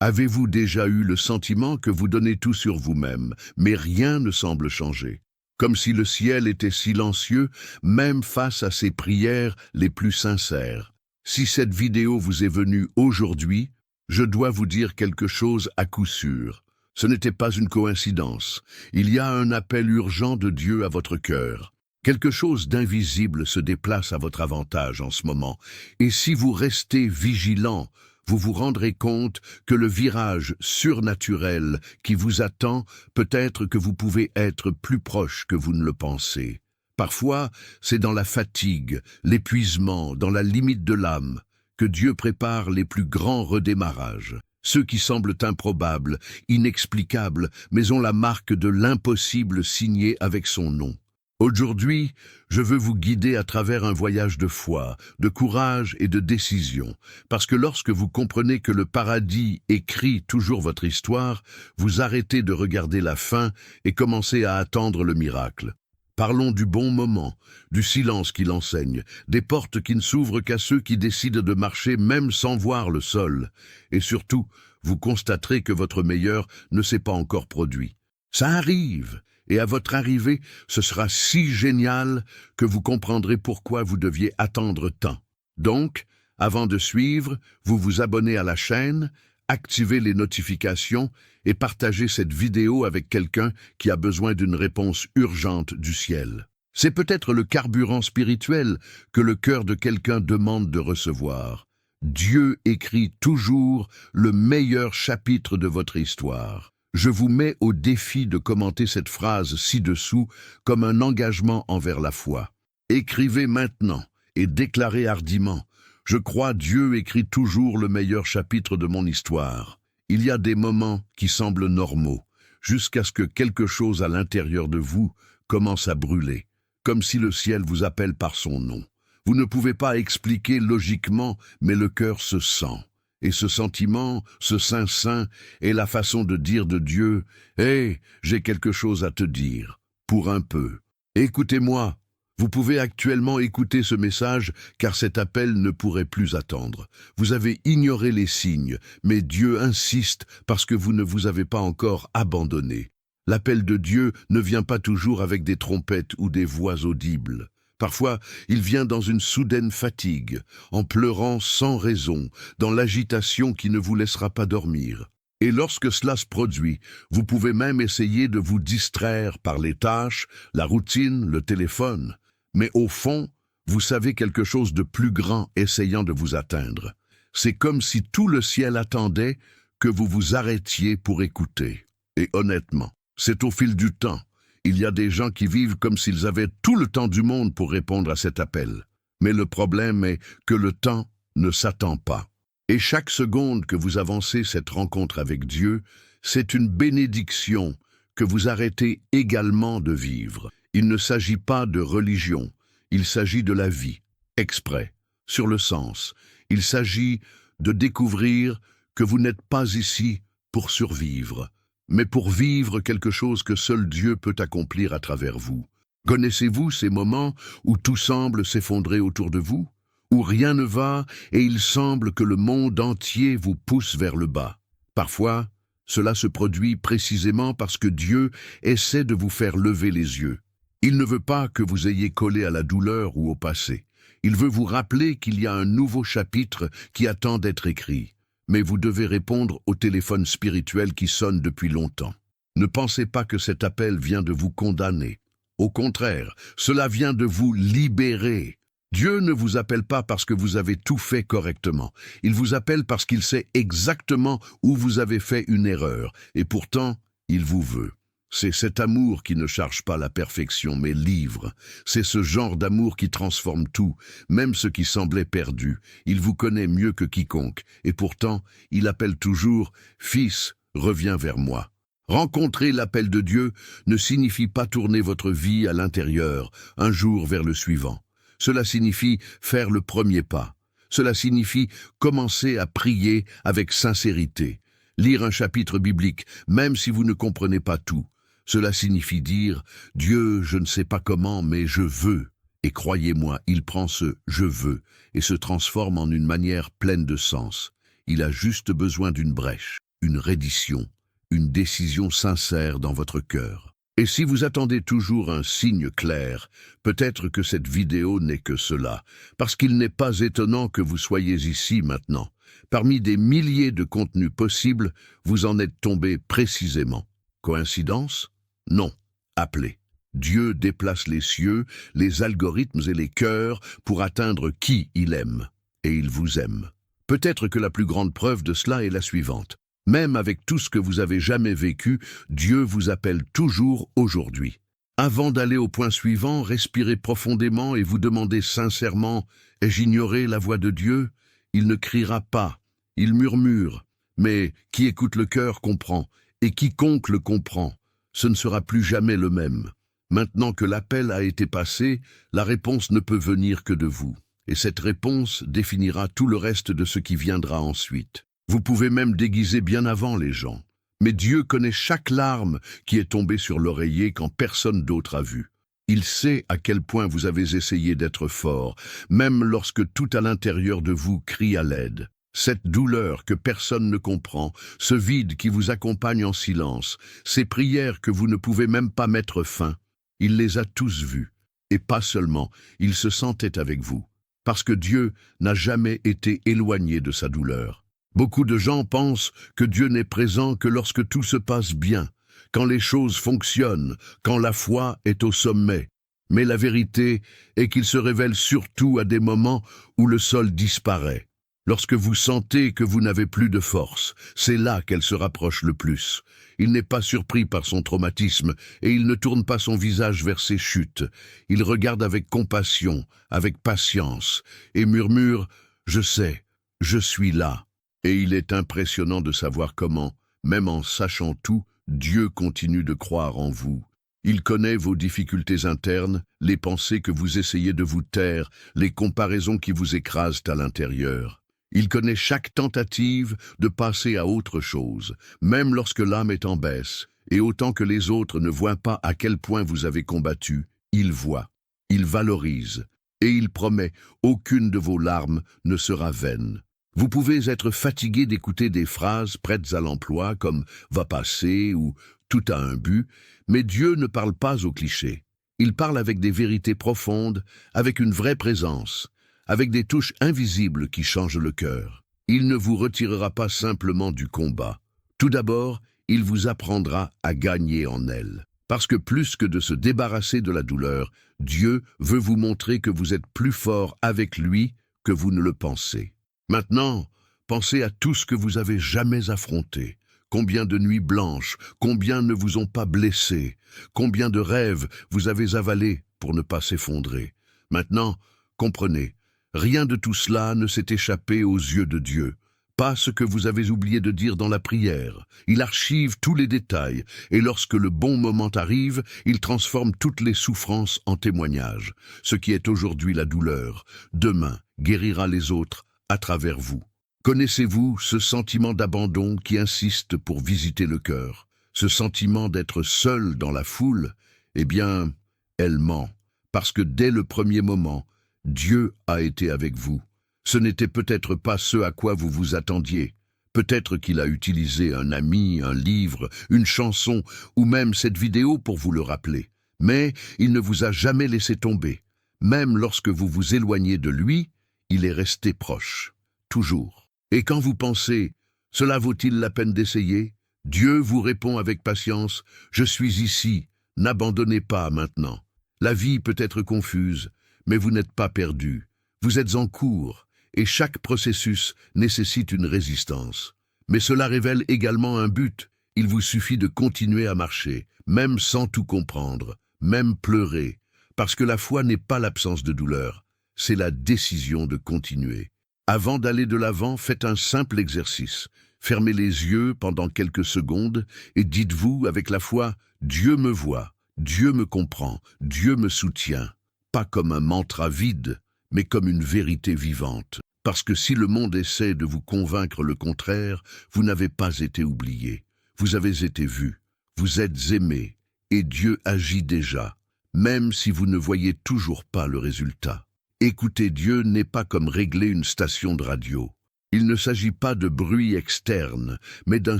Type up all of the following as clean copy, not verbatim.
Avez-vous déjà eu le sentiment que vous donnez tout sur vous-même, mais rien ne semble changer? Comme si le ciel était silencieux, même face à ses prières les plus sincères. Si cette vidéo vous est venue aujourd'hui, je dois vous dire quelque chose à coup sûr. Ce n'était pas une coïncidence. Il y a un appel urgent de Dieu à votre cœur. Quelque chose d'invisible se déplace à votre avantage en ce moment. Et si vous restez vigilant, vous vous rendrez compte que le virage surnaturel qui vous attend, peut-être que vous pouvez être plus proche que vous ne le pensez. Parfois, c'est dans la fatigue, l'épuisement, dans la limite de l'âme, que Dieu prépare les plus grands redémarrages. Ceux qui semblent improbables, inexplicables, mais ont la marque de l'impossible signée avec son nom. Aujourd'hui, je veux vous guider à travers un voyage de foi, de courage et de décision, parce que lorsque vous comprenez que le paradis écrit toujours votre histoire, vous arrêtez de regarder la fin et commencez à attendre le miracle. Parlons du bon moment, du silence qui l'enseigne, des portes qui ne s'ouvrent qu'à ceux qui décident de marcher même sans voir le sol. Et surtout, vous constaterez que votre meilleur ne s'est pas encore produit. Ça arrive! Et à votre arrivée, ce sera si génial que vous comprendrez pourquoi vous deviez attendre tant. Donc, avant de suivre, vous vous abonnez à la chaîne, activez les notifications et partagez cette vidéo avec quelqu'un qui a besoin d'une réponse urgente du ciel. C'est peut-être le carburant spirituel que le cœur de quelqu'un demande de recevoir. Dieu écrit toujours le meilleur chapitre de votre histoire. Je vous mets au défi de commenter cette phrase ci-dessous comme un engagement envers la foi. Écrivez maintenant et déclarez hardiment « Je crois Dieu écrit toujours le meilleur chapitre de mon histoire ». Il y a des moments qui semblent normaux, jusqu'à ce que quelque chose à l'intérieur de vous commence à brûler, comme si le ciel vous appelle par son nom. Vous ne pouvez pas expliquer logiquement, mais le cœur se sent. Et ce sentiment, ce saint-saint, est la façon de dire de Dieu « Hé, j'ai quelque chose à te dire, pour un peu. Écoutez-moi ». Vous pouvez actuellement écouter ce message car cet appel ne pourrait plus attendre. Vous avez ignoré les signes, mais Dieu insiste parce que vous ne vous avez pas encore abandonné. L'appel de Dieu ne vient pas toujours avec des trompettes ou des voix audibles. Parfois, il vient dans une soudaine fatigue, en pleurant sans raison, dans l'agitation qui ne vous laissera pas dormir. Et lorsque cela se produit, vous pouvez même essayer de vous distraire par les tâches, la routine, le téléphone. Mais au fond, vous savez quelque chose de plus grand essayant de vous atteindre. C'est comme si tout le ciel attendait que vous vous arrêtiez pour écouter. Et honnêtement, c'est au fil du temps. Il y a des gens qui vivent comme s'ils avaient tout le temps du monde pour répondre à cet appel. Mais le problème est que le temps ne s'attend pas. Et chaque seconde que vous avancez cette rencontre avec Dieu, c'est une bénédiction que vous arrêtez également de vivre. Il ne s'agit pas de religion, il s'agit de la vie, exprès, sur le sens. Il s'agit de découvrir que vous n'êtes pas ici pour survivre, mais pour vivre quelque chose que seul Dieu peut accomplir à travers vous. Connaissez-vous ces moments où tout semble s'effondrer autour de vous, où rien ne va et il semble que le monde entier vous pousse vers le bas? Parfois, cela se produit précisément parce que Dieu essaie de vous faire lever les yeux. Il ne veut pas que vous ayez collé à la douleur ou au passé. Il veut vous rappeler qu'il y a un nouveau chapitre qui attend d'être écrit. Mais vous devez répondre au téléphone spirituel qui sonne depuis longtemps. Ne pensez pas que cet appel vient de vous condamner. Au contraire, cela vient de vous libérer. Dieu ne vous appelle pas parce que vous avez tout fait correctement. Il vous appelle parce qu'il sait exactement où vous avez fait une erreur. Et pourtant, il vous veut. C'est cet amour qui ne cherche pas la perfection, mais livre. C'est ce genre d'amour qui transforme tout, même ce qui semblait perdu. Il vous connaît mieux que quiconque, et pourtant, il appelle toujours « Fils, reviens vers moi ». Rencontrer l'appel de Dieu ne signifie pas tourner votre vie à l'intérieur, un jour vers le suivant. Cela signifie faire le premier pas. Cela signifie commencer à prier avec sincérité. Lire un chapitre biblique, même si vous ne comprenez pas tout. Cela signifie dire « Dieu, je ne sais pas comment, mais je veux ». Et croyez-moi, il prend ce « je veux » et se transforme en une manière pleine de sens. Il a juste besoin d'une brèche. une reddition, une décision sincère dans votre cœur. Et si vous attendez toujours un signe clair, peut-être que cette vidéo n'est que cela, parce qu'il n'est pas étonnant que vous soyez ici maintenant. Parmi des milliers de contenus possibles, vous en êtes tombé précisément. Coïncidence? Non. Appelez. Dieu déplace les cieux, les algorithmes et les cœurs pour atteindre qui il aime. Et il vous aime. Peut-être que la plus grande preuve de cela est la suivante. Même avec tout ce que vous avez jamais vécu, Dieu vous appelle toujours aujourd'hui. Avant d'aller au point suivant, respirez profondément et vous demandez sincèrement « Ai-je ignoré la voix de Dieu ?» Il ne criera pas, il murmure, mais qui écoute le cœur comprend, et quiconque le comprend, ce ne sera plus jamais le même. Maintenant que l'appel a été passé, la réponse ne peut venir que de vous. Et cette réponse définira tout le reste de ce qui viendra ensuite. Vous pouvez même déguiser bien avant les gens. Mais Dieu connaît chaque larme qui est tombée sur l'oreiller quand personne d'autre a vu. Il sait à quel point vous avez essayé d'être fort, même lorsque tout à l'intérieur de vous crie à l'aide. Cette douleur que personne ne comprend, ce vide qui vous accompagne en silence, ces prières que vous ne pouvez même pas mettre fin, il les a tous vues. Et pas seulement, il se sentait avec vous. Parce que Dieu n'a jamais été éloigné de sa douleur. Beaucoup de gens pensent que Dieu n'est présent que lorsque tout se passe bien, quand les choses fonctionnent, quand la foi est au sommet. Mais la vérité est qu'il se révèle surtout à des moments où le sol disparaît. Lorsque vous sentez que vous n'avez plus de force, c'est là qu'elle se rapproche le plus. Il n'est pas surpris par son traumatisme et il ne tourne pas son visage vers ses chutes. Il regarde avec compassion, avec patience et murmure « Je sais, je suis là ». Et il est impressionnant de savoir comment, même en sachant tout, Dieu continue de croire en vous. Il connaît vos difficultés internes, les pensées que vous essayez de vous taire, les comparaisons qui vous écrasent à l'intérieur. Il connaît chaque tentative de passer à autre chose, même lorsque l'âme est en baisse, et autant que les autres ne voient pas à quel point vous avez combattu, il voit, il valorise, et il promet, aucune de vos larmes ne sera vaine. Vous pouvez être fatigué d'écouter des phrases prêtes à l'emploi comme « va passer » ou « tout a un but », mais Dieu ne parle pas aux clichés. Il parle avec des vérités profondes, avec une vraie présence, avec des touches invisibles qui changent le cœur. Il ne vous retirera pas simplement du combat. Tout d'abord, il vous apprendra à gagner en elle. Parce que plus que de se débarrasser de la douleur, Dieu veut vous montrer que vous êtes plus fort avec lui que vous ne le pensez. Maintenant, pensez à tout ce que vous avez jamais affronté. Combien de nuits blanches, combien ne vous ont pas blessé, combien de rêves vous avez avalés pour ne pas s'effondrer. Maintenant, comprenez, rien de tout cela ne s'est échappé aux yeux de Dieu. Pas ce que vous avez oublié de dire dans la prière. Il archive tous les détails, et lorsque le bon moment arrive, il transforme toutes les souffrances en témoignages. Ce qui est aujourd'hui la douleur, demain guérira les autres à travers vous. Connaissez-vous ce sentiment d'abandon qui insiste pour visiter le cœur? Ce sentiment d'être seul dans la foule? Eh bien, elle ment, parce que dès le premier moment, Dieu a été avec vous. Ce n'était peut-être pas ce à quoi vous vous attendiez. Peut-être qu'il a utilisé un ami, un livre, une chanson, ou même cette vidéo pour vous le rappeler. Mais il ne vous a jamais laissé tomber. Même lorsque vous vous éloignez de lui, il est resté proche. Toujours. Et quand vous pensez « Cela vaut-il la peine d'essayer ?» Dieu vous répond avec patience « Je suis ici, n'abandonnez pas maintenant. La vie peut être confuse, mais vous n'êtes pas perdu. Vous êtes en cours, et chaque processus nécessite une résistance. Mais cela révèle également un but. Il vous suffit de continuer à marcher, même sans tout comprendre, même pleurer, parce que la foi n'est pas l'absence de douleur, c'est la décision de continuer. Avant d'aller de l'avant, faites un simple exercice. Fermez les yeux pendant quelques secondes et dites-vous avec la foi « Dieu me voit, Dieu me comprend, Dieu me soutient ». Pas comme un mantra vide, mais comme une vérité vivante. Parce que si le monde essaie de vous convaincre le contraire, vous n'avez pas été oublié. Vous avez été vu, vous êtes aimé, et Dieu agit déjà, même si vous ne voyez toujours pas le résultat. Écouter Dieu n'est pas comme régler une station de radio. Il ne s'agit pas de bruit externe, mais d'un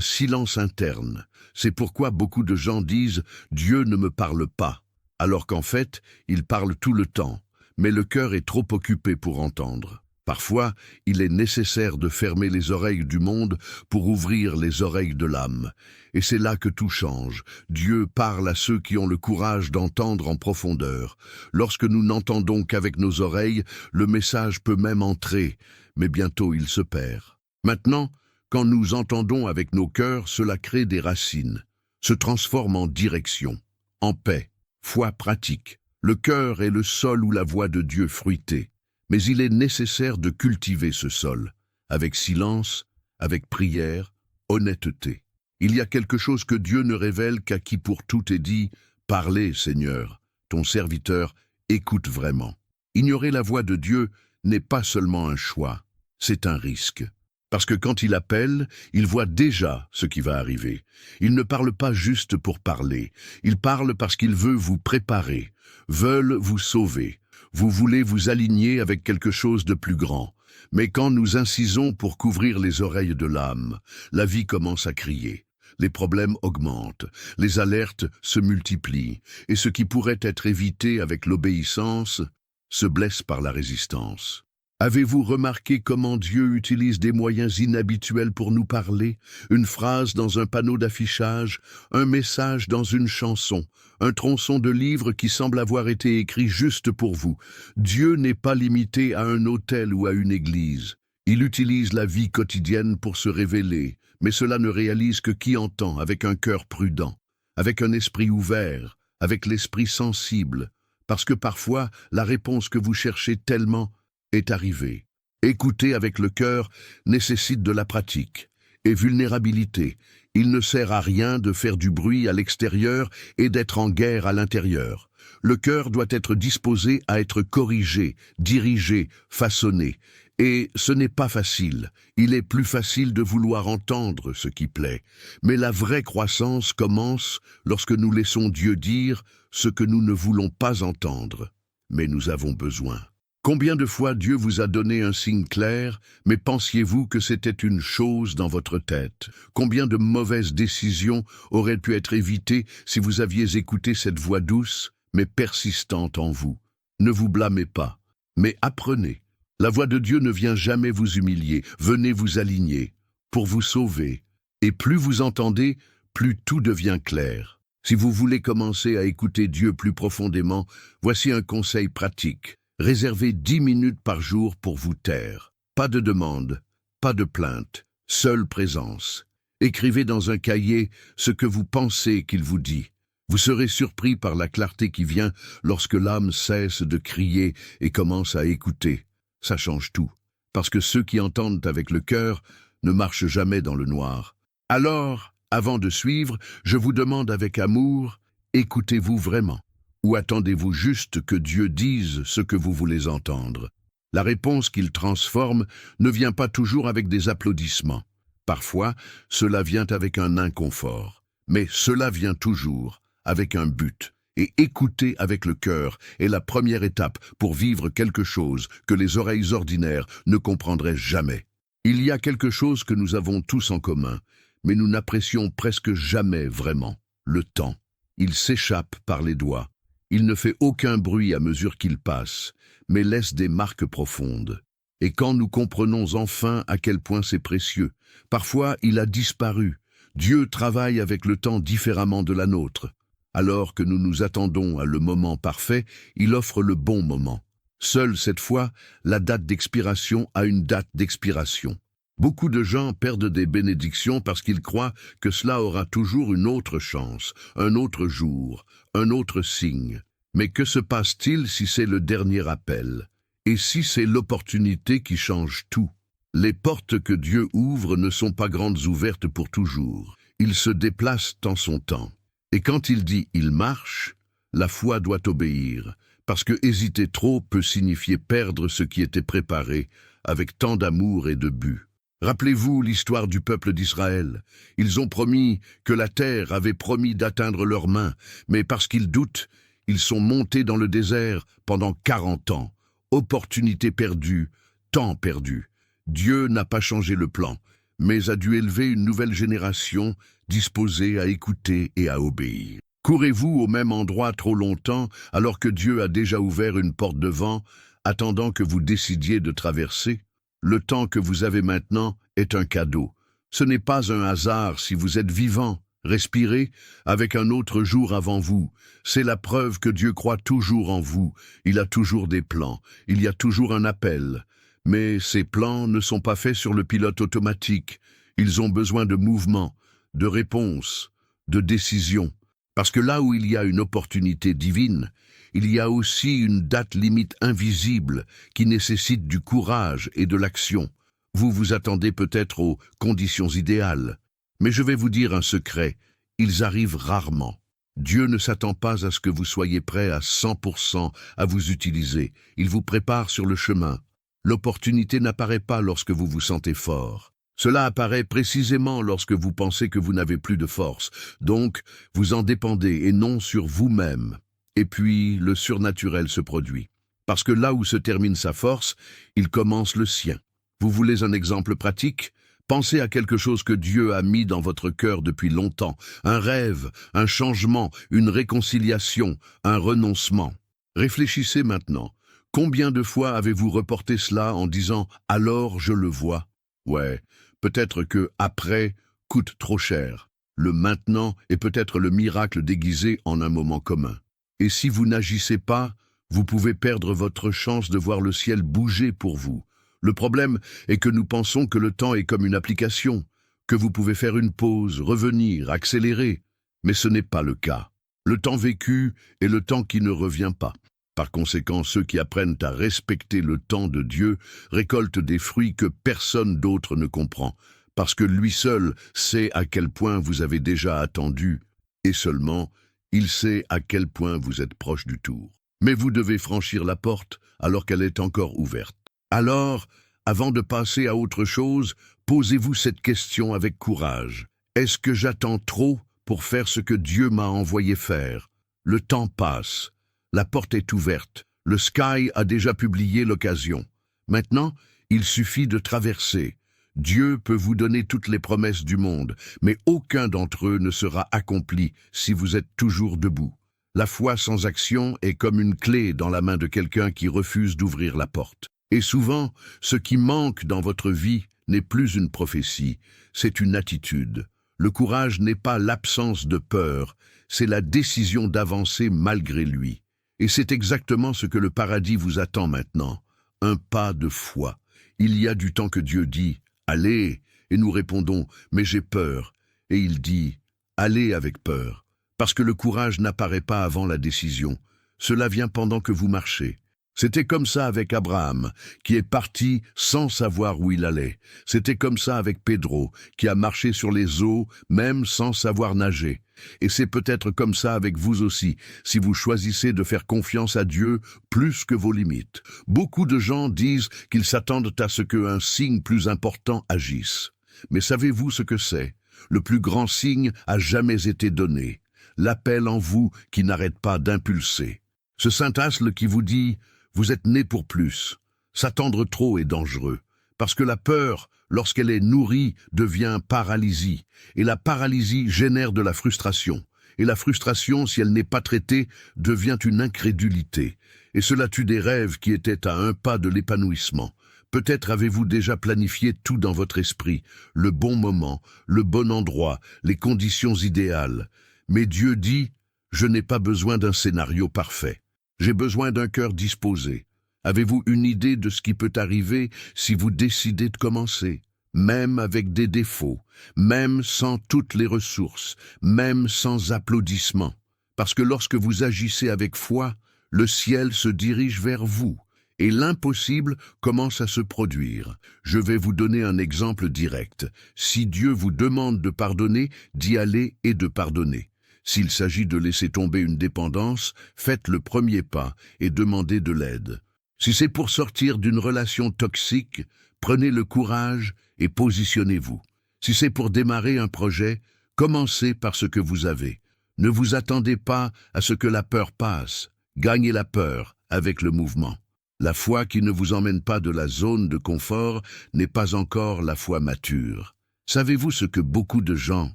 silence interne. C'est pourquoi beaucoup de gens disent « Dieu ne me parle pas », alors qu'en fait, il parle tout le temps, mais le cœur est trop occupé pour entendre. Parfois, il est nécessaire de fermer les oreilles du monde pour ouvrir les oreilles de l'âme. Et c'est là que tout change. Dieu parle à ceux qui ont le courage d'entendre en profondeur. Lorsque nous n'entendons qu'avec nos oreilles, le message peut même entrer, mais bientôt il se perd. Maintenant, quand nous entendons avec nos cœurs, cela crée des racines, se transforme en direction, en paix, foi pratique. Le cœur est le sol où la voix de Dieu fruitée. Mais il est nécessaire de cultiver ce sol, avec silence, avec prière, honnêteté. Il y a quelque chose que Dieu ne révèle qu'à qui pour tout est dit « Parlez, Seigneur, ton serviteur écoute vraiment ». Ignorer la voix de Dieu n'est pas seulement un choix, c'est un risque. Parce que quand il appelle, il voit déjà ce qui va arriver. Il ne parle pas juste pour parler, il parle parce qu'il veut vous préparer, veut vous sauver. Vous voulez vous aligner avec quelque chose de plus grand. Mais quand nous incisons pour couvrir les oreilles de l'âme, la vie commence à crier. Les problèmes augmentent, les alertes se multiplient, et ce qui pourrait être évité avec l'obéissance se blesse par la résistance. Avez-vous remarqué comment Dieu utilise des moyens inhabituels pour nous parler? Une phrase dans un panneau d'affichage, un message dans une chanson, un tronçon de livre qui semble avoir été écrit juste pour vous. Dieu n'est pas limité à un autel ou à une église. Il utilise la vie quotidienne pour se révéler, mais cela ne réalise que qui entend avec un cœur prudent, avec un esprit ouvert, avec l'esprit sensible, parce que parfois la réponse que vous cherchez tellement est arrivé. Écouter avec le cœur nécessite de la pratique et vulnérabilité. Il ne sert à rien de faire du bruit à l'extérieur et d'être en guerre à l'intérieur. Le cœur doit être disposé à être corrigé, dirigé, façonné. Et ce n'est pas facile. Il est plus facile de vouloir entendre ce qui plaît. Mais la vraie croissance commence lorsque nous laissons Dieu dire ce que nous ne voulons pas entendre. Mais nous avons besoin. Combien de fois Dieu vous a donné un signe clair, mais pensiez-vous que c'était une chose dans votre tête? Combien de mauvaises décisions auraient pu être évitées si vous aviez écouté cette voix douce, mais persistante en vous? Ne vous blâmez pas, mais apprenez. La voix de Dieu ne vient jamais vous humilier, venez vous aligner, pour vous sauver. Et plus vous entendez, plus tout devient clair. Si vous voulez commencer à écouter Dieu plus profondément, voici un conseil pratique. Réservez 10 minutes par jour pour vous taire. Pas de demande, pas de plainte, seule présence. Écrivez dans un cahier ce que vous pensez qu'il vous dit. Vous serez surpris par la clarté qui vient lorsque l'âme cesse de crier et commence à écouter. Ça change tout, parce que ceux qui entendent avec le cœur ne marchent jamais dans le noir. Alors, avant de suivre, je vous demande avec amour, écoutez-vous vraiment? Ou attendez-vous juste que Dieu dise ce que vous voulez entendre? La réponse qu'il transforme ne vient pas toujours avec des applaudissements. Parfois, cela vient avec un inconfort. Mais cela vient toujours avec un but. Et écouter avec le cœur est la première étape pour vivre quelque chose que les oreilles ordinaires ne comprendraient jamais. Il y a quelque chose que nous avons tous en commun, mais nous n'apprécions presque jamais vraiment: le temps. Il s'échappe par les doigts. Il ne fait aucun bruit à mesure qu'il passe, mais laisse des marques profondes. Et quand nous comprenons enfin à quel point c'est précieux, parfois il a disparu. Dieu travaille avec le temps différemment de la nôtre. Alors que nous nous attendons à le moment parfait, il offre le bon moment. Seule cette fois, la date d'expiration a une date d'expiration. Beaucoup de gens perdent des bénédictions parce qu'ils croient que cela aura toujours une autre chance, un autre jour, un autre signe. Mais que se passe-t-il si c'est le dernier appel? Et si c'est l'opportunité qui change tout? Les portes que Dieu ouvre ne sont pas grandes ouvertes pour toujours. Il se déplace en son temps. Et quand il dit « il marche », la foi doit obéir, parce que hésiter trop peut signifier perdre ce qui était préparé avec tant d'amour et de but. Rappelez-vous l'histoire du peuple d'Israël. Ils ont promis que la terre avait promis d'atteindre leurs mains, mais parce qu'ils doutent, ils sont montés dans le désert pendant 40 ans. Opportunité perdue, temps perdu. Dieu n'a pas changé le plan, mais a dû élever une nouvelle génération disposée à écouter et à obéir. Courez-vous au même endroit trop longtemps alors que Dieu a déjà ouvert une porte devant, attendant que vous décidiez de traverser? Le temps que vous avez maintenant est un cadeau. Ce n'est pas un hasard si vous êtes vivant, respirez, avec un autre jour avant vous. C'est la preuve que Dieu croit toujours en vous. Il a toujours des plans, il y a toujours un appel. Mais ces plans ne sont pas faits sur le pilote automatique. Ils ont besoin de mouvement, de réponse, de décision. Parce que là où il y a une opportunité divine, il y a aussi une date limite invisible qui nécessite du courage et de l'action. Vous vous attendez peut-être aux conditions idéales. Mais je vais vous dire un secret, ils arrivent rarement. Dieu ne s'attend pas à ce que vous soyez prêt à 100% à vous utiliser. Il vous prépare sur le chemin. L'opportunité n'apparaît pas lorsque vous vous sentez fort. Cela apparaît précisément lorsque vous pensez que vous n'avez plus de force. Donc, vous en dépendez et non sur vous-même. Et puis, le surnaturel se produit. Parce que là où se termine sa force, il commence le sien. Vous voulez un exemple pratique? Pensez à quelque chose que Dieu a mis dans votre cœur depuis longtemps. Un rêve, un changement, une réconciliation, un renoncement. Réfléchissez maintenant. Combien de fois avez-vous reporté cela en disant « alors je le vois » ? Ouais, peut-être que « après » coûte trop cher. Le maintenant est peut-être le miracle déguisé en un moment commun. Et si vous n'agissez pas, vous pouvez perdre votre chance de voir le ciel bouger pour vous. Le problème est que nous pensons que le temps est comme une application, que vous pouvez faire une pause, revenir, accélérer. Mais ce n'est pas le cas. Le temps vécu est le temps qui ne revient pas. Par conséquent, ceux qui apprennent à respecter le temps de Dieu récoltent des fruits que personne d'autre ne comprend, parce que lui seul sait à quel point vous avez déjà attendu, et seulement, il sait à quel point vous êtes proche du tour. Mais vous devez franchir la porte alors qu'elle est encore ouverte. Alors, avant de passer à autre chose, posez-vous cette question avec courage. Est-ce que j'attends trop pour faire ce que Dieu m'a envoyé faire? Le temps passe. La porte est ouverte. Le Sky a déjà publié l'occasion. Maintenant, il suffit de traverser. Dieu peut vous donner toutes les promesses du monde, mais aucun d'entre eux ne sera accompli si vous êtes toujours debout. La foi sans action est comme une clé dans la main de quelqu'un qui refuse d'ouvrir la porte. Et souvent, ce qui manque dans votre vie n'est plus une prophétie, c'est une attitude. Le courage n'est pas l'absence de peur, c'est la décision d'avancer malgré lui. Et c'est exactement ce que le paradis vous attend maintenant, un pas de foi. Il y a du temps que Dieu dit « Allez » et nous répondons « Mais j'ai peur » et il dit « Allez avec peur » parce que le courage n'apparaît pas avant la décision. Cela vient pendant que vous marchez. C'était comme ça avec Abraham, qui est parti sans savoir où il allait. C'était comme ça avec Pedro, qui a marché sur les eaux, même sans savoir nager. Et c'est peut-être comme ça avec vous aussi, si vous choisissez de faire confiance à Dieu plus que vos limites. Beaucoup de gens disent qu'ils s'attendent à ce qu'un signe plus important agisse. Mais savez-vous ce que c'est? Le plus grand signe a jamais été donné. L'appel en vous qui n'arrête pas d'impulser. Ce Saint-Asle qui vous dit « Vous êtes né pour plus ». S'attendre trop est dangereux, parce que la peur, lorsqu'elle est nourrie, devient paralysie, et la paralysie génère de la frustration, et la frustration, si elle n'est pas traitée, devient une incrédulité, et cela tue des rêves qui étaient à un pas de l'épanouissement. Peut-être avez-vous déjà planifié tout dans votre esprit, le bon moment, le bon endroit, les conditions idéales. Mais Dieu dit « Je n'ai pas besoin d'un scénario parfait. J'ai besoin d'un cœur disposé. » Avez-vous une idée de ce qui peut arriver si vous décidez de commencer? Même avec des défauts, même sans toutes les ressources, même sans applaudissements. Parce que lorsque vous agissez avec foi, le ciel se dirige vers vous. Et l'impossible commence à se produire. Je vais vous donner un exemple direct. Si Dieu vous demande de pardonner, d'y aller et de pardonner. S'il s'agit de laisser tomber une dépendance, faites le premier pas et demandez de l'aide. Si c'est pour sortir d'une relation toxique, prenez le courage et positionnez-vous. Si c'est pour démarrer un projet, commencez par ce que vous avez. Ne vous attendez pas à ce que la peur passe. Gagnez la peur avec le mouvement. La foi qui ne vous emmène pas de la zone de confort n'est pas encore la foi mature. Savez-vous ce que beaucoup de gens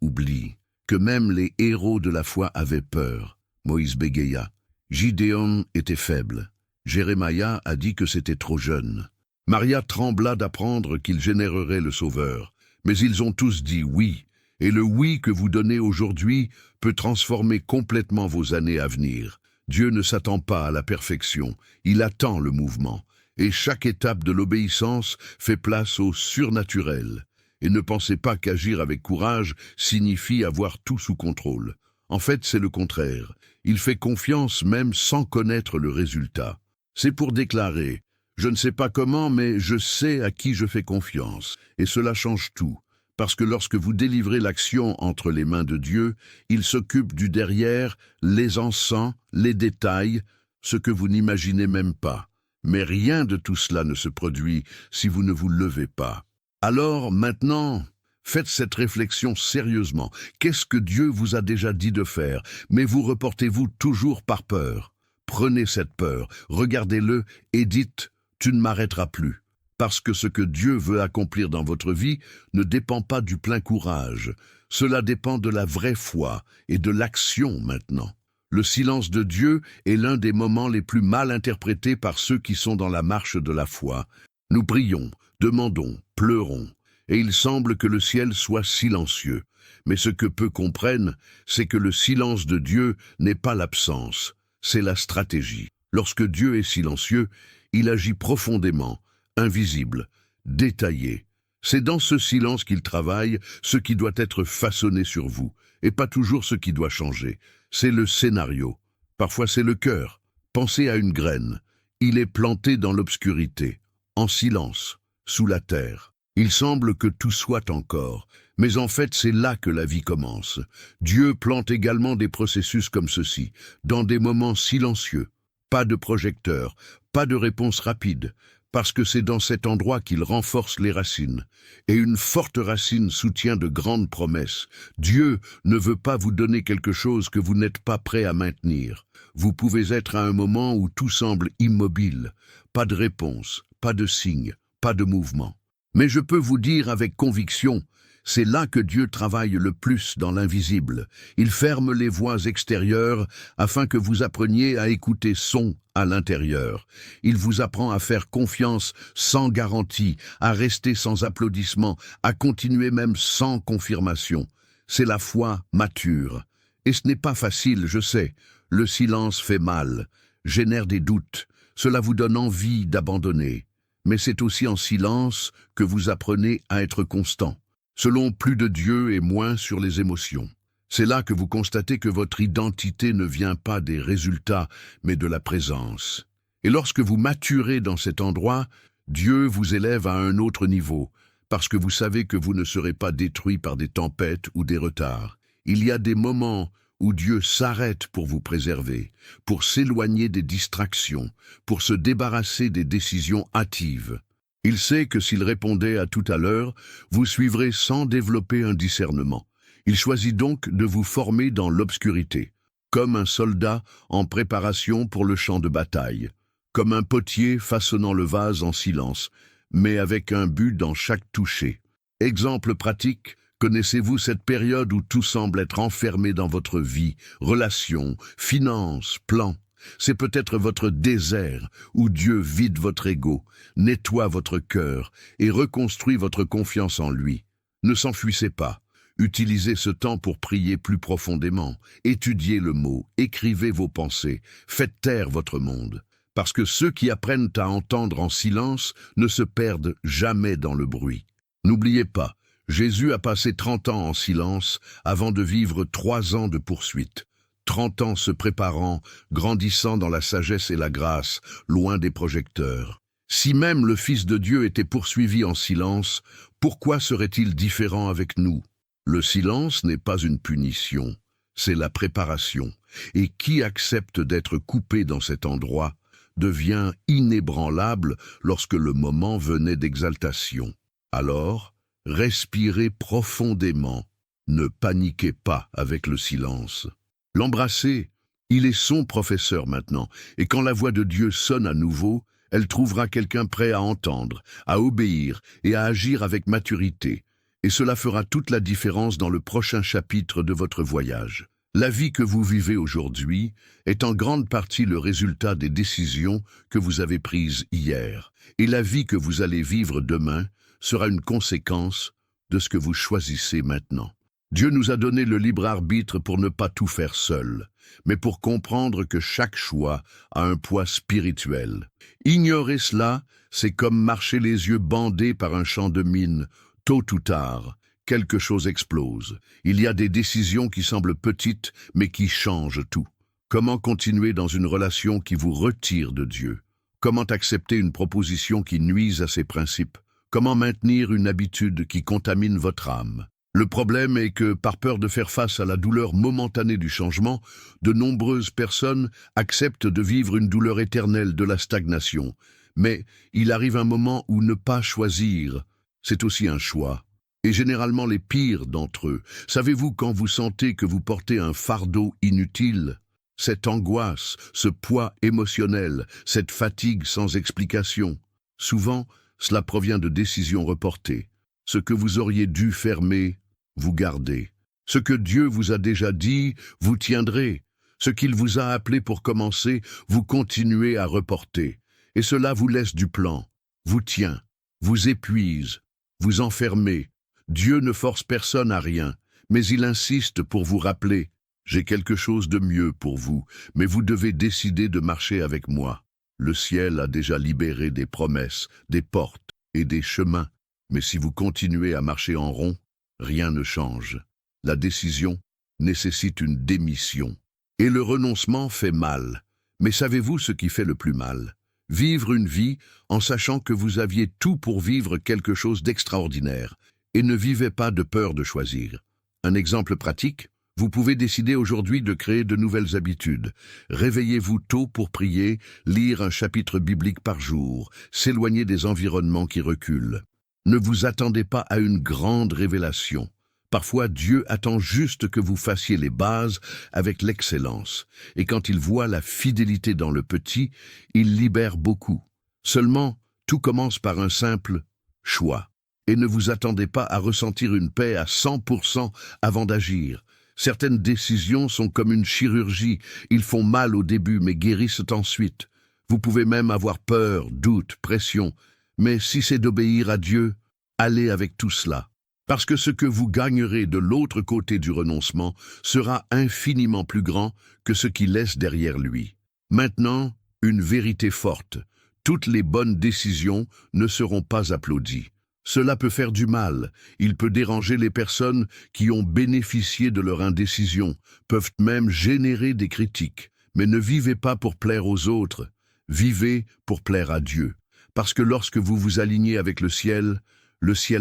oublient? Que même les héros de la foi avaient peur. Moïse bégaya. Gideon était faible. Jérémia a dit que c'était trop jeune. Maria trembla d'apprendre qu'il générerait le Sauveur. Mais ils ont tous dit oui, et le oui que vous donnez aujourd'hui peut transformer complètement vos années à venir. Dieu ne s'attend pas à la perfection, il attend le mouvement. Et chaque étape de l'obéissance fait place au surnaturel. Et ne pensez pas qu'agir avec courage signifie avoir tout sous contrôle. En fait, c'est le contraire. Il fait confiance même sans connaître le résultat. C'est pour déclarer « Je ne sais pas comment, mais je sais à qui je fais confiance. » Et cela change tout. Parce que lorsque vous délivrez l'action entre les mains de Dieu, il s'occupe du derrière, les encens, les détails, ce que vous n'imaginez même pas. Mais rien de tout cela ne se produit si vous ne vous levez pas. Alors, maintenant, faites cette réflexion sérieusement. Qu'est-ce que Dieu vous a déjà dit de faire, mais vous reportez-vous toujours par peur? Prenez cette peur, regardez-le et dites « Tu ne m'arrêteras plus ». Parce que ce que Dieu veut accomplir dans votre vie ne dépend pas du plein courage. Cela dépend de la vraie foi et de l'action maintenant. Le silence de Dieu est l'un des moments les plus mal interprétés par ceux qui sont dans la marche de la foi. Nous prions, demandons, pleurons, et il semble que le ciel soit silencieux. Mais ce que peu comprennent, c'est que le silence de Dieu n'est pas l'absence, c'est la stratégie. Lorsque Dieu est silencieux, il agit profondément, invisible, détaillé. C'est dans ce silence qu'il travaille ce qui doit être façonné sur vous, et pas toujours ce qui doit changer. C'est le scénario. Parfois c'est le cœur. Pensez à une graine. Il est planté dans l'obscurité, en silence, sous la terre. Il semble que tout soit encore, mais en fait c'est là que la vie commence. Dieu plante également des processus comme ceci, dans des moments silencieux. Pas de projecteur, pas de réponse rapide, parce que c'est dans cet endroit qu'il renforce les racines. Et une forte racine soutient de grandes promesses. Dieu ne veut pas vous donner quelque chose que vous n'êtes pas prêt à maintenir. Vous pouvez être à un moment où tout semble immobile. Pas de réponse, pas de signe, pas de mouvement. Mais je peux vous dire avec conviction, c'est là que Dieu travaille le plus dans l'invisible. Il ferme les voies extérieures afin que vous appreniez à écouter son à l'intérieur. Il vous apprend à faire confiance sans garantie, à rester sans applaudissements, à continuer même sans confirmation. C'est la foi mature. Et ce n'est pas facile, je sais. Le silence fait mal, génère des doutes. Cela vous donne envie d'abandonner. Mais c'est aussi en silence que vous apprenez à être constant. Selon plus de Dieu et moins sur les émotions. C'est là que vous constatez que votre identité ne vient pas des résultats, mais de la présence. Et lorsque vous maturez dans cet endroit, Dieu vous élève à un autre niveau, parce que vous savez que vous ne serez pas détruit par des tempêtes ou des retards. Il y a des moments où Dieu s'arrête pour vous préserver, pour s'éloigner des distractions, pour se débarrasser des décisions hâtives. Il sait que s'il répondait à tout à l'heure, vous suivrez sans développer un discernement. Il choisit donc de vous former dans l'obscurité, comme un soldat en préparation pour le champ de bataille, comme un potier façonnant le vase en silence, mais avec un but dans chaque toucher. Exemple pratique, connaissez-vous cette période où tout semble être enfermé dans votre vie, relations, finances, plans? C'est peut-être votre désert où Dieu vide votre ego, nettoie votre cœur et reconstruit votre confiance en lui. Ne s'enfuissez pas. Utilisez ce temps pour prier plus profondément. Étudiez le mot, écrivez vos pensées, faites taire votre monde. Parce que ceux qui apprennent à entendre en silence ne se perdent jamais dans le bruit. N'oubliez pas, Jésus a passé 30 ans en silence avant de vivre 3 ans de poursuite. 30 ans se préparant, grandissant dans la sagesse et la grâce, loin des projecteurs. Si même le Fils de Dieu était poursuivi en silence, pourquoi serait-il différent avec nous? Le silence n'est pas une punition, c'est la préparation. Et qui accepte d'être coupé dans cet endroit devient inébranlable lorsque le moment venait d'exaltation. Alors, respirez profondément, ne paniquez pas avec le silence. L'embrasser, il est son professeur maintenant, et quand la voix de Dieu sonne à nouveau, Elle trouvera quelqu'un prêt à entendre, à obéir et à agir avec maturité. Et cela fera toute la différence dans le prochain chapitre de votre voyage. La vie que vous vivez aujourd'hui est en grande partie le résultat des décisions que vous avez prises hier. Et la vie que vous allez vivre demain sera une conséquence de ce que vous choisissez maintenant. Dieu nous a donné le libre arbitre pour ne pas tout faire seul, mais pour comprendre que chaque choix a un poids spirituel. Ignorer cela, c'est comme marcher les yeux bandés par un champ de mine. Tôt ou tard, quelque chose explose. Il y a des décisions qui semblent petites, mais qui changent tout. Comment continuer dans une relation qui vous retire de Dieu? Comment accepter une proposition qui nuise à ses principes? Comment maintenir une habitude qui contamine votre âme? Le problème est que, par peur de faire face à la douleur momentanée du changement, de nombreuses personnes acceptent de vivre une douleur éternelle de la stagnation. Mais il arrive un moment où ne pas choisir, c'est aussi un choix. Et généralement les pires d'entre eux. Savez-vous quand vous sentez que vous portez un fardeau inutile? Cette angoisse, ce poids émotionnel, cette fatigue sans explication. Souvent, cela provient de décisions reportées. Ce que vous auriez dû fermer, vous gardez. Ce que Dieu vous a déjà dit, vous tiendrez. Ce qu'il vous a appelé pour commencer, vous continuez à reporter. Et cela vous laisse du plan, vous tient, vous épuise, vous enfermez. Dieu ne force personne à rien, mais il insiste pour vous rappeler « J'ai quelque chose de mieux pour vous, mais vous devez décider de marcher avec moi. Le ciel a déjà libéré des promesses, des portes et des chemins. Mais si vous continuez à marcher en rond, rien ne change. La décision nécessite une démission. Et le renoncement fait mal. Mais savez-vous ce qui fait le plus mal? Vivre une vie en sachant que vous aviez tout pour vivre quelque chose d'extraordinaire et ne vivez pas de peur de choisir. Un exemple pratique, vous pouvez décider aujourd'hui de créer de nouvelles habitudes. Réveillez-vous tôt pour prier, lire un chapitre biblique par jour, s'éloigner des environnements qui reculent. Ne vous attendez pas à une grande révélation. Parfois, Dieu attend juste que vous fassiez les bases avec l'excellence. Et quand il voit la fidélité dans le petit, il libère beaucoup. Seulement, tout commence par un simple choix. Et ne vous attendez pas à ressentir une paix à 100% avant d'agir. Certaines décisions sont comme une chirurgie. Ils font mal au début, mais guérissent ensuite. Vous pouvez même avoir peur, doute, pression. Mais si c'est d'obéir à Dieu, allez avec tout cela. Parce que ce que vous gagnerez de l'autre côté du renoncement sera infiniment plus grand que ce qui laisse derrière lui. Maintenant, une vérité forte. Toutes les bonnes décisions ne seront pas applaudies. Cela peut faire du mal. Il peut déranger les personnes qui ont bénéficié de leur indécision, peuvent même générer des critiques. Mais ne vivez pas pour plaire aux autres. Vivez pour plaire à Dieu. Parce que lorsque vous vous alignez avec le ciel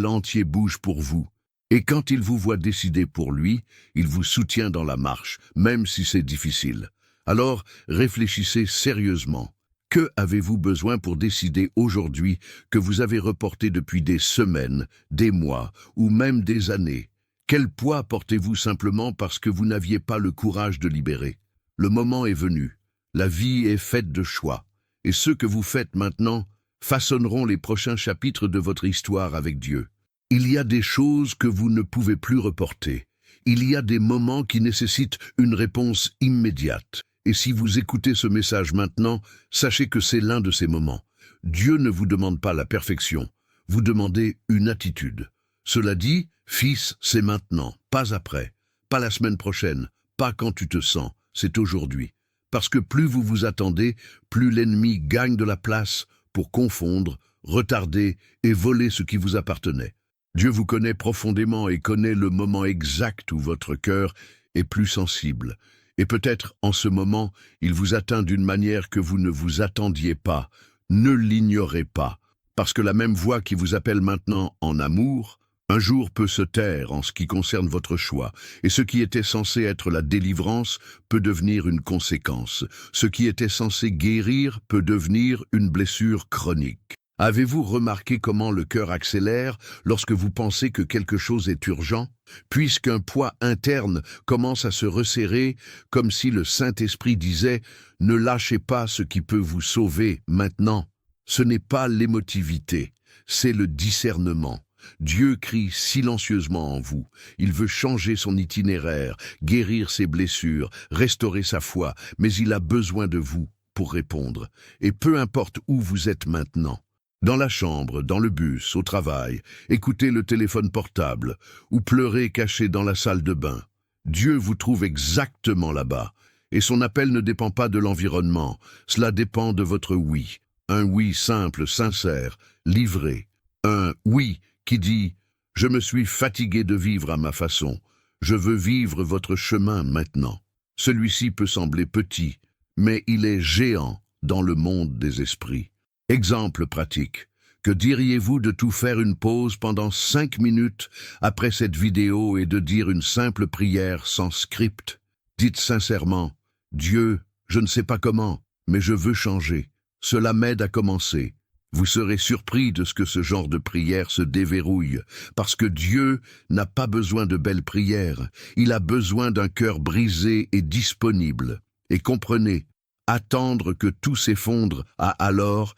entier bouge pour vous. Et quand il vous voit décider pour lui, il vous soutient dans la marche, même si c'est difficile. Alors, réfléchissez sérieusement. Que avez-vous besoin pour décider aujourd'hui que vous avez reporté depuis des semaines, des mois ou même des années? Quel poids portez-vous simplement parce que vous n'aviez pas le courage de libérer? Le moment est venu. La vie est faite de choix. Et ce que vous faites maintenant façonneront les prochains chapitres de votre histoire avec Dieu. Il y a des choses que vous ne pouvez plus reporter. Il y a des moments qui nécessitent une réponse immédiate. Et si vous écoutez ce message maintenant, sachez que c'est l'un de ces moments. Dieu ne vous demande pas la perfection, vous demandez une attitude. Cela dit, fils, c'est maintenant, pas après, pas la semaine prochaine, pas quand tu te sens, c'est aujourd'hui. Parce que plus vous vous attendez, plus l'ennemi gagne de la place pour confondre, retarder et voler ce qui vous appartenait. Dieu vous connaît profondément et connaît le moment exact où votre cœur est plus sensible. Et peut-être en ce moment, il vous atteint d'une manière que vous ne vous attendiez pas. Ne l'ignorez pas, parce que la même voix qui vous appelle maintenant en amour, un jour peut se taire en ce qui concerne votre choix, et ce qui était censé être la délivrance peut devenir une conséquence. Ce qui était censé guérir peut devenir une blessure chronique. Avez-vous remarqué comment le cœur accélère lorsque vous pensez que quelque chose est urgent? Puisqu'un poids interne commence à se resserrer, comme si le Saint-Esprit disait « Ne lâchez pas ce qui peut vous sauver maintenant ». Ce n'est pas l'émotivité, c'est le discernement. Dieu crie silencieusement en vous. Il veut changer son itinéraire, guérir ses blessures, restaurer sa foi, mais il a besoin de vous pour répondre. Et peu importe où vous êtes maintenant, dans la chambre, dans le bus, au travail, écoutez le téléphone portable ou pleurez caché dans la salle de bain. Dieu vous trouve exactement là-bas. Et son appel ne dépend pas de l'environnement, cela dépend de votre oui. Un oui simple, sincère, livré. Un oui qui dit « Je me suis fatigué de vivre à ma façon. Je veux vivre votre chemin maintenant. » Celui-ci peut sembler petit, mais il est géant dans le monde des esprits. Exemple pratique. Que diriez-vous de tout faire une pause pendant 5 minutes après cette vidéo et de dire une simple prière sans script? Dites sincèrement « Dieu, je ne sais pas comment, mais je veux changer. Cela m'aide à commencer. » Vous serez surpris de ce que ce genre de prière se déverrouille, parce que Dieu n'a pas besoin de belles prières, il a besoin d'un cœur brisé et disponible. Et comprenez, attendre que tout s'effondre alors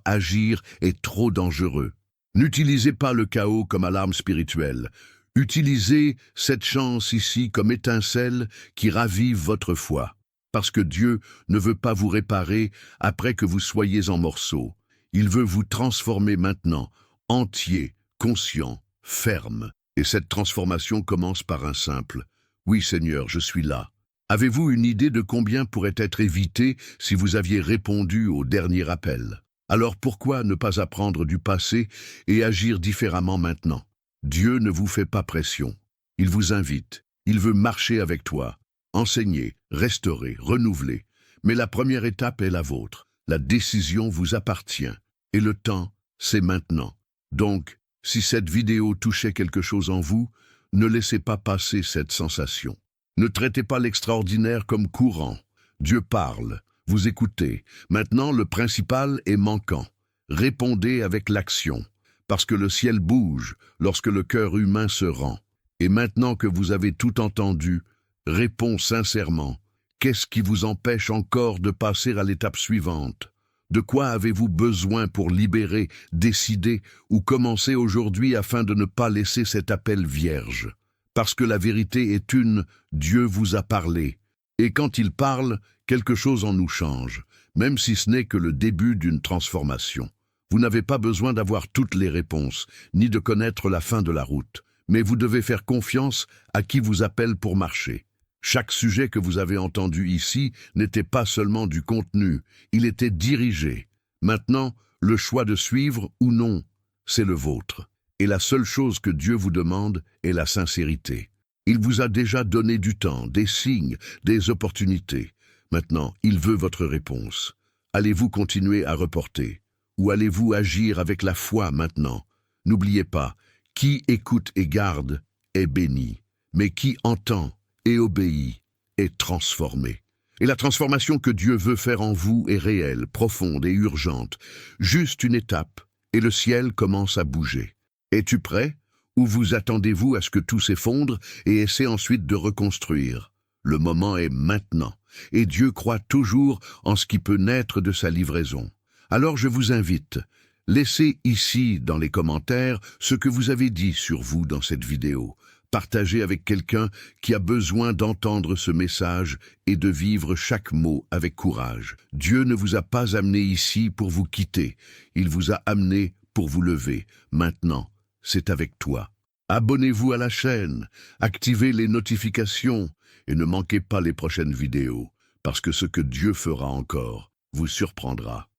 agir est trop dangereux. N'utilisez pas le chaos comme alarme spirituelle. Utilisez cette chance ici comme étincelle qui ravive votre foi, parce que Dieu ne veut pas vous réparer après que vous soyez en morceaux. Il veut vous transformer maintenant, entier, conscient, ferme. Et cette transformation commence par un simple « Oui Seigneur, je suis là ». Avez-vous une idée de combien pourrait être évité si vous aviez répondu au dernier appel? Alors pourquoi ne pas apprendre du passé et agir différemment maintenant? Dieu ne vous fait pas pression. Il vous invite. Il veut marcher avec toi, enseigner, restaurer, renouveler. Mais la première étape est la vôtre. La décision vous appartient. Et le temps, c'est maintenant. Donc, si cette vidéo touchait quelque chose en vous, ne laissez pas passer cette sensation. Ne traitez pas l'extraordinaire comme courant. Dieu parle, vous écoutez. Maintenant, le principal est manquant. Répondez avec l'action, parce que le ciel bouge lorsque le cœur humain se rend. Et maintenant que vous avez tout entendu, réponds sincèrement. Qu'est-ce qui vous empêche encore de passer à l'étape suivante? De quoi avez-vous besoin pour libérer, décider ou commencer aujourd'hui afin de ne pas laisser cet appel vierge? Parce que la vérité est une, Dieu vous a parlé. Et quand il parle, quelque chose en nous change, même si ce n'est que le début d'une transformation. Vous n'avez pas besoin d'avoir toutes les réponses, ni de connaître la fin de la route, mais vous devez faire confiance à qui vous appelle pour marcher. Chaque sujet que vous avez entendu ici n'était pas seulement du contenu, il était dirigé. Maintenant, le choix de suivre ou non, c'est le vôtre. Et la seule chose que Dieu vous demande est la sincérité. Il vous a déjà donné du temps, des signes, des opportunités. Maintenant, il veut votre réponse. Allez-vous continuer à reporter? Ou allez-vous agir avec la foi maintenant? N'oubliez pas, qui écoute et garde est béni, mais qui entend et obéit est transformé. Et la transformation que Dieu veut faire en vous est réelle, profonde et urgente. Juste une étape, et le ciel commence à bouger. Es-tu prêt? Ou vous attendez-vous à ce que tout s'effondre et essaie ensuite de reconstruire? Le moment est maintenant, et Dieu croit toujours en ce qui peut naître de sa livraison. Alors je vous invite, laissez ici dans les commentaires ce que vous avez dit sur vous dans cette vidéo. Partagez avec quelqu'un qui a besoin d'entendre ce message et de vivre chaque mot avec courage. Dieu ne vous a pas amené ici pour vous quitter, il vous a amené pour vous lever. Maintenant, c'est avec toi. Abonnez-vous à la chaîne, activez les notifications et ne manquez pas les prochaines vidéos, parce que ce que Dieu fera encore vous surprendra.